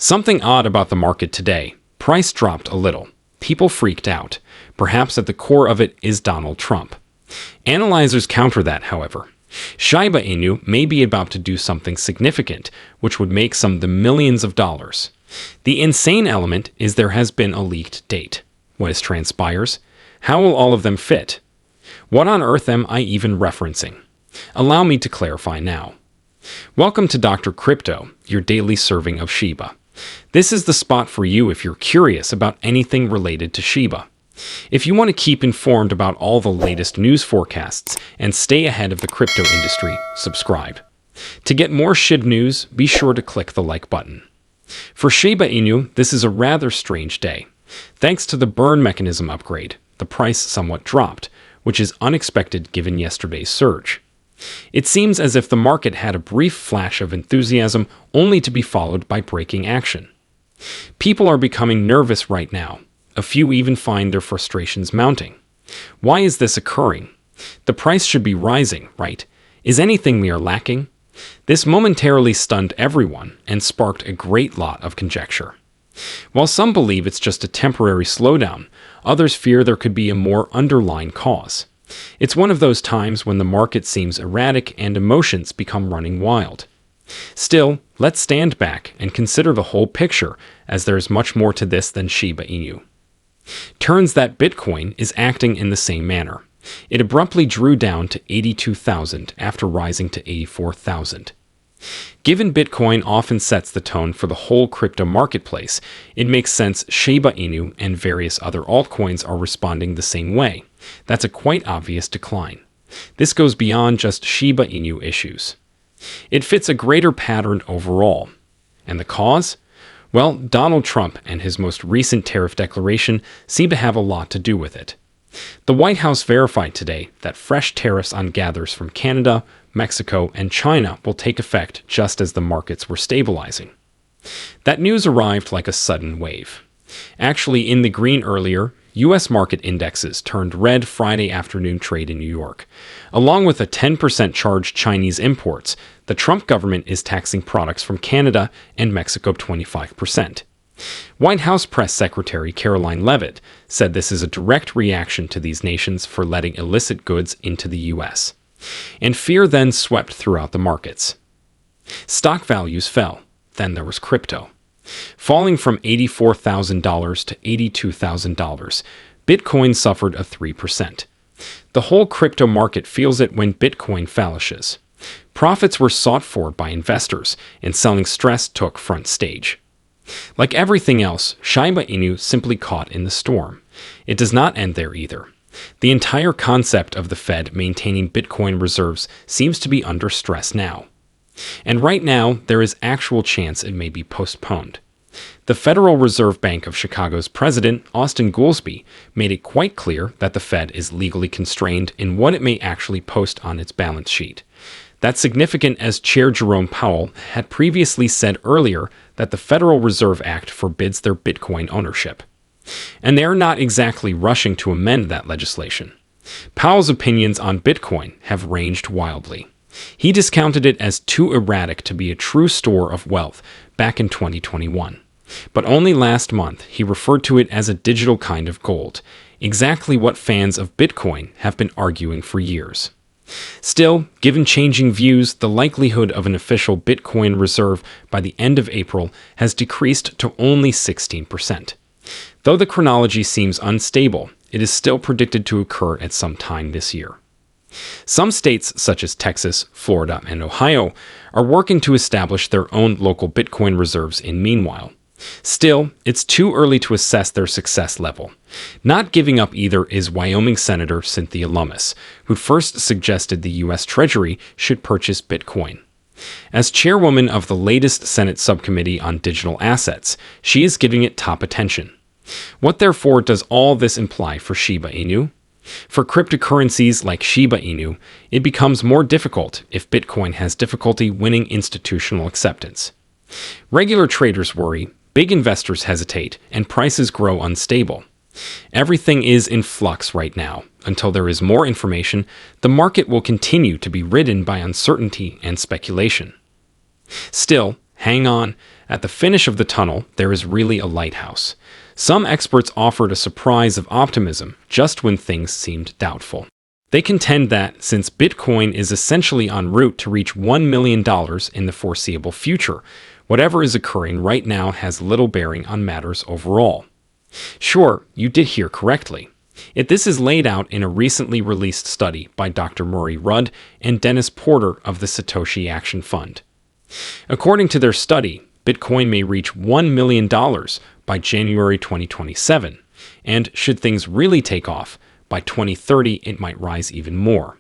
Something odd about the market today. Price dropped a little. People freaked out. Perhaps at the core of it is Donald Trump. Analyzers counter that, however. Shiba Inu may be about to do something significant, which would make some of the millions of dollars. The insane element is there has been a leaked date. What is transpires? How will all of them fit? What on earth am I even referencing? Allow me to clarify now. Welcome to Dr. Crypto, your daily serving of Shiba. This is the spot for you if you're curious about anything related to Shiba. If you want to keep informed about all the latest news forecasts and stay ahead of the crypto industry, subscribe. To get more SHIB news, be sure to click the like button. For Shiba Inu, this is a rather strange day. Thanks to the burn mechanism upgrade, the price somewhat dropped, which is unexpected given yesterday's surge. It seems as if the market had a brief flash of enthusiasm only to be followed by breaking action. People are becoming nervous right now. A few even find their frustrations mounting. Why is this occurring? The price should be rising, right? Is anything we are lacking? This momentarily stunned everyone and sparked a great lot of conjecture. While some believe it's just a temporary slowdown, others fear there could be a more underlying cause. It's one of those times when the market seems erratic and emotions become running wild. Still, let's stand back and consider the whole picture, as there is much more to this than Shiba Inu. Turns that Bitcoin is acting in the same manner. It abruptly drew down to 82,000 after rising to 84,000. Given Bitcoin often sets the tone for the whole crypto marketplace, it makes sense Shiba Inu and various other altcoins are responding the same way. That's a quite obvious decline. This goes beyond just Shiba Inu issues. It fits a greater pattern overall. And the cause? Well, Donald Trump and his most recent tariff declaration seem to have a lot to do with it. The White House verified today that fresh tariffs on gathers from Canada, Mexico, and China will take effect just as the markets were stabilizing. That news arrived like a sudden wave. Actually, in the green earlier, U.S. market indexes turned red Friday afternoon trade in New York. Along with a 10% charge Chinese imports, the Trump government is taxing products from Canada and Mexico 25%. White House Press Secretary Caroline Leavitt said this is a direct reaction to these nations for letting illicit goods into the U.S. And fear then swept throughout the markets. Stock values fell. Then there was crypto. Falling from $84,000 to $82,000, Bitcoin suffered a 3%. The whole crypto market feels it when Bitcoin flourishes. Profits were sought for by investors, and selling stress took front stage. Like everything else, Shiba Inu simply caught in the storm. It does not end there either. The entire concept of the Fed maintaining Bitcoin reserves seems to be under stress now. And right now, there is actual chance it may be postponed. The Federal Reserve Bank of Chicago's president, Austin Goolsbee, made it quite clear that the Fed is legally constrained in what it may actually post on its balance sheet. That's significant as Chair Jerome Powell had previously said earlier that the Federal Reserve Act forbids their Bitcoin ownership. And they are not exactly rushing to amend that legislation. Powell's opinions on Bitcoin have ranged wildly. He discounted it as too erratic to be a true store of wealth back in 2021. But only last month, he referred to it as a digital kind of gold, exactly what fans of Bitcoin have been arguing for years. Still, given changing views, the likelihood of an official Bitcoin reserve by the end of April has decreased to only 16%. Though the chronology seems unstable, it is still predicted to occur at some time this year. Some states, such as Texas, Florida, and Ohio, are working to establish their own local Bitcoin reserves in meanwhile. Still, it's too early to assess their success level. Not giving up either is Wyoming Senator Cynthia Lummis, who first suggested the U.S. Treasury should purchase Bitcoin. As chairwoman of the latest Senate Subcommittee on Digital Assets, she is giving it top attention. What therefore does all this imply for Shiba Inu? For cryptocurrencies like Shiba Inu, it becomes more difficult if Bitcoin has difficulty winning institutional acceptance. Regular traders worry, big investors hesitate, and prices grow unstable. Everything is in flux right now. Until there is more information, the market will continue to be ridden by uncertainty and speculation. Still, hang on, at the finish of the tunnel, there is really a lighthouse. Some experts offered a surprise of optimism just when things seemed doubtful. They contend that, since Bitcoin is essentially en route to reach $1 million in the foreseeable future, whatever is occurring right now has little bearing on matters overall. Sure, you did hear correctly. This is laid out in a recently released study by Dr. Murray Rudd and Dennis Porter of the Satoshi Action Fund. According to their study, Bitcoin may reach $1 million by January 2027, and should things really take off, by 2030 it might rise even more.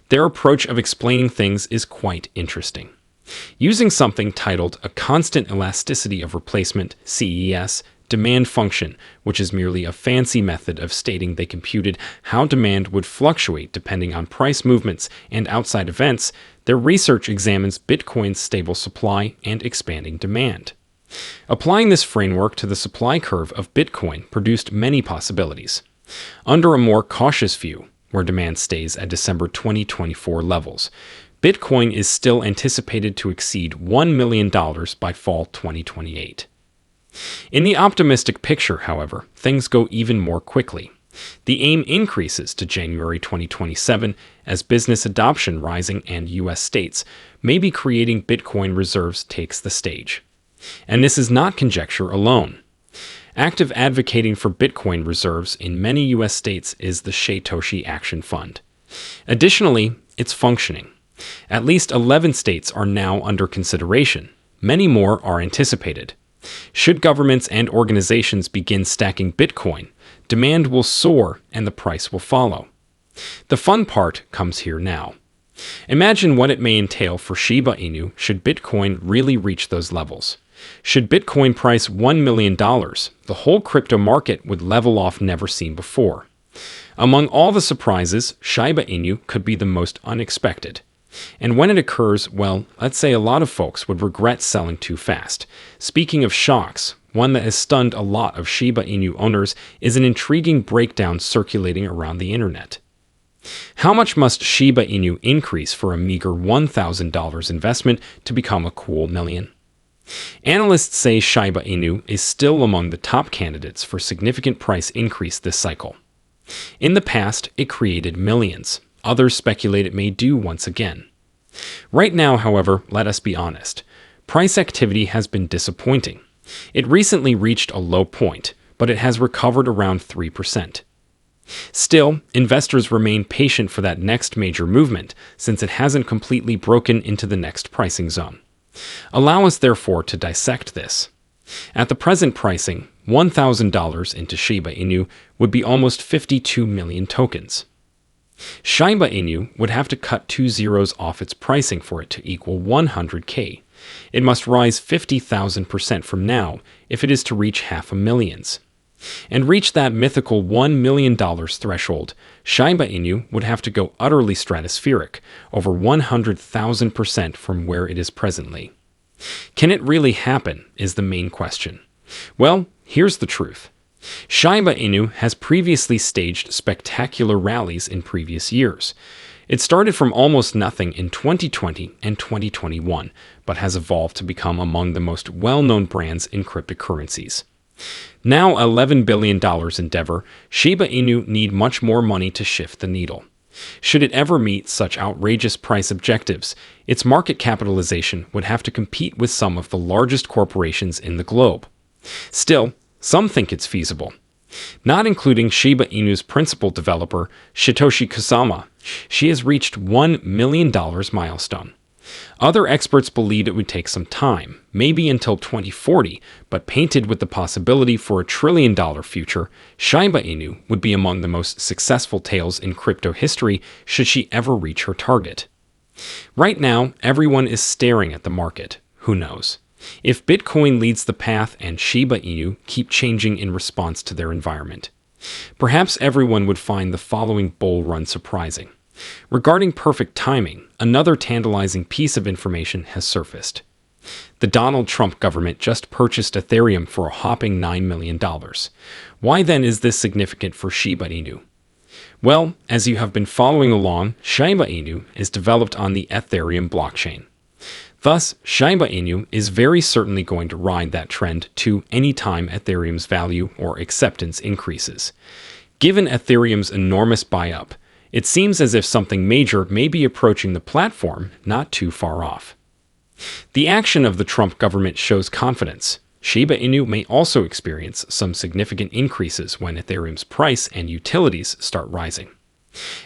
Their approach of explaining things is quite interesting. Using something titled a constant elasticity of replacement (CES) demand function, which is merely a fancy method of stating they computed how demand would fluctuate depending on price movements and outside events, their research examines Bitcoin's stable supply and expanding demand. Applying this framework to the supply curve of Bitcoin produced many possibilities. Under a more cautious view, where demand stays at December 2024 levels, Bitcoin is still anticipated to exceed $1 million by fall 2028. In the optimistic picture, however, things go even more quickly. The aim increases to January 2027 as business adoption rising and U.S. states may be creating Bitcoin reserves takes the stage. And this is not conjecture alone. Active advocating for Bitcoin reserves in many U.S. states is the Satoshi Action Fund. Additionally, it's functioning. At least 11 states are now under consideration. Many more are anticipated. Should governments and organizations begin stacking Bitcoin, demand will soar and the price will follow. The fun part comes here now. Imagine what it may entail for Shiba Inu should Bitcoin really reach those levels. Should Bitcoin price $1 million, the whole crypto market would level off never seen before. Among all the surprises, Shiba Inu could be the most unexpected. And when it occurs, well, let's say a lot of folks would regret selling too fast. Speaking of shocks, one that has stunned a lot of Shiba Inu owners is an intriguing breakdown circulating around the internet. How much must Shiba Inu increase for a meager $1,000 investment to become a cool million? Analysts say Shiba Inu is still among the top candidates for significant price increase this cycle. In the past, it created millions. Others speculate it may do once again. Right now, however, let us be honest. Price activity has been disappointing. It recently reached a low point, but it has recovered around 3%. Still, investors remain patient for that next major movement since it hasn't completely broken into the next pricing zone. Allow us, therefore, to dissect this. At the present pricing, $1,000 into Shiba Inu would be almost 52 million tokens. Shiba Inu would have to cut 2 zeros off its pricing for it to equal 100K. It must rise 50,000% from now if it is to reach $500,000. And reach that mythical $1 million threshold, Shiba Inu would have to go utterly stratospheric, over 100,000% from where it is presently. Can it really happen, is the main question. Well, here's the truth. Shiba Inu has previously staged spectacular rallies in previous years. It started from almost nothing in 2020 and 2021, but has evolved to become among the most well-known brands in cryptocurrencies. Now $11 billion endeavor, Shiba Inu need much more money to shift the needle. Should it ever meet such outrageous price objectives, its market capitalization would have to compete with some of the largest corporations in the globe. Still, some think it's feasible. Not including Shiba Inu's principal developer, Satoshi Kusama, she has reached $1 million milestone. Other experts believe it would take some time, maybe until 2040, but painted with the possibility for a $1 trillion future, Shiba Inu would be among the most successful tales in crypto history should she ever reach her target. Right now, everyone is staring at the market. Who knows? If Bitcoin leads the path and Shiba Inu keep changing in response to their environment. Perhaps everyone would find the following bull run surprising. Regarding perfect timing, another tantalizing piece of information has surfaced. The Donald Trump government just purchased Ethereum for a hopping $9 million. Why then is this significant for Shiba Inu? Well, as you have been following along, Shiba Inu is developed on the Ethereum blockchain. Thus, Shiba Inu is very certainly going to ride that trend to any time Ethereum's value or acceptance increases. Given Ethereum's enormous buy-up, it seems as if something major may be approaching the platform not too far off. The action of the Trump government shows confidence. Shiba Inu may also experience some significant increases when Ethereum's price and utilities start rising.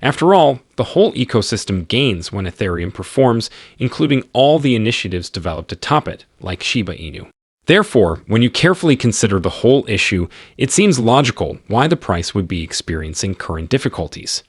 After all, the whole ecosystem gains when Ethereum performs, including all the initiatives developed atop it, like Shiba Inu. Therefore, when you carefully consider the whole issue, it seems logical why the price would be experiencing current difficulties.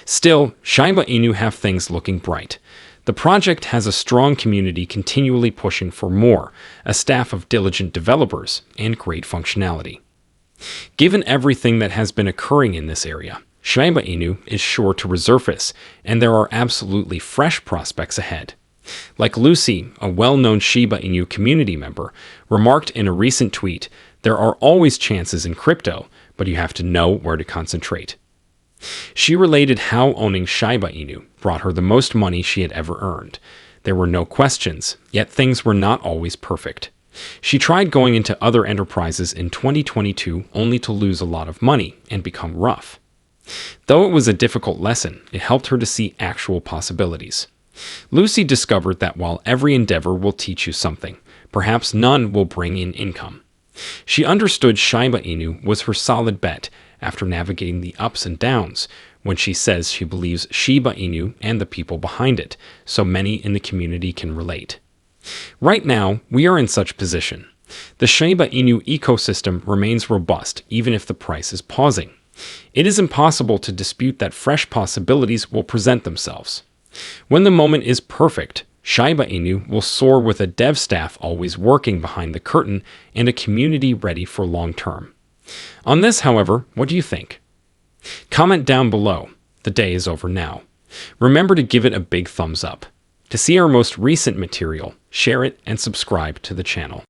Still, Shiba Inu have things looking bright. The project has a strong community continually pushing for more, a staff of diligent developers, and great functionality. Given everything that has been occurring in this area, Shiba Inu is sure to resurface, and there are absolutely fresh prospects ahead. Like Lucy, a well-known Shiba Inu community member, remarked in a recent tweet, "There are always chances in crypto, but you have to know where to concentrate." She related how owning Shiba Inu brought her the most money she had ever earned. There were no questions, yet things were not always perfect. She tried going into other enterprises in 2022 only to lose a lot of money and become rough. Though it was a difficult lesson, it helped her to see actual possibilities. Lucy discovered that while every endeavor will teach you something, perhaps none will bring in income. She understood Shiba Inu was her solid bet after navigating the ups and downs, when she says she believes Shiba Inu and the people behind it, so many in the community can relate. Right now, we are in such position. The Shiba Inu ecosystem remains robust even if the price is pausing. It is impossible to dispute that fresh possibilities will present themselves. When the moment is perfect, Shiba Inu will soar with a dev staff always working behind the curtain and a community ready for long term. On this, however, what do you think? Comment down below. The day is over now. Remember to give it a big thumbs up. To see our most recent material, share it and subscribe to the channel.